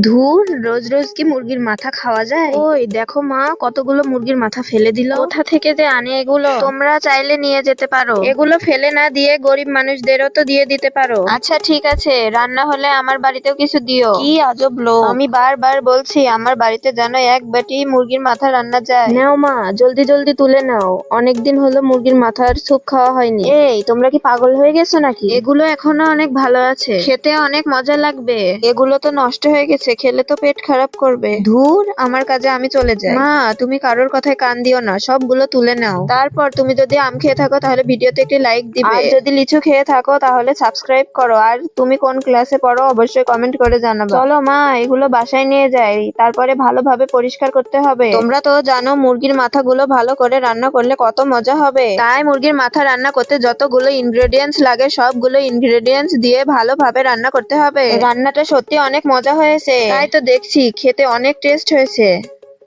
ধুর, রোজ রোজ কি মুরগির মাথা খাওয়া যায়? ওই দেখো মা, কতগুলো মুরগির মাথা ফেলে দিল। কোথা থেকে যে আনে এগুলো? তোমরা চাইলে নিয়ে যেতে পারো, এগুলো ফেলে না দিয়ে গরিব মানুষদেরও তো দিয়ে দিতে পারো। আচ্ছা ঠিক আছে, রান্না হলে আমার বাড়িতেও কিছু দিও। কি আজব লোক, আমি বারবার বলছি আমার বাড়িতে যেন এক বাটি মুরগির মাথা রান্না যায়। নাও মা, জলদি জলদি তুলে নাও, অনেকদিন হলো মুরগির মাথার স্যুপ খাওয়া হয়নি। এই তোমরা কি পাগল হয়ে গেছো নাকি? এগুলো এখনো অনেক ভালো আছে, খেতে অনেক মজা লাগবে। এগুলো তো নষ্ট হয়ে গেছে, খেলে তো পেট খারাপ করবে। ধুর, আমার কাজে আমি চলে যাই। মা, তুমি কারোর কথায় কান দিও না, সবগুলো তুলে নাও। তারপর তুমি যদি আম খেয়ে থাকো তাহলে ভিডিওতে একটি লাইক দিবে, আর যদি লিচু খেয়ে থাকো তাহলে সাবস্ক্রাইব করো। আর তুমি কোন ক্লাসে পড়ো অবশ্যই কমেন্ট করে জানাবা। চলো মা, এগুলো বাসায় নিয়ে যাই, তারপরে ভালোভাবে পরিষ্কার করতে হবে। তোমরা তো জানো মুরগির মাথাগুলো ভালো করে রান্না করলে কত মজা হবে। তাই মুরগির মাথা রান্না করতে যতগুলো ইনগ্রেডিয়েন্টস লাগে সবগুলো ইনগ্রেডিয়েন্টস দিয়ে ভালোভাবে রান্না করতে হবে। রান্নাটা সত্যি অনেক মজা হয়েছে, তাই তো দেখছি খেতে অনেক টেস্ট হয়েছে।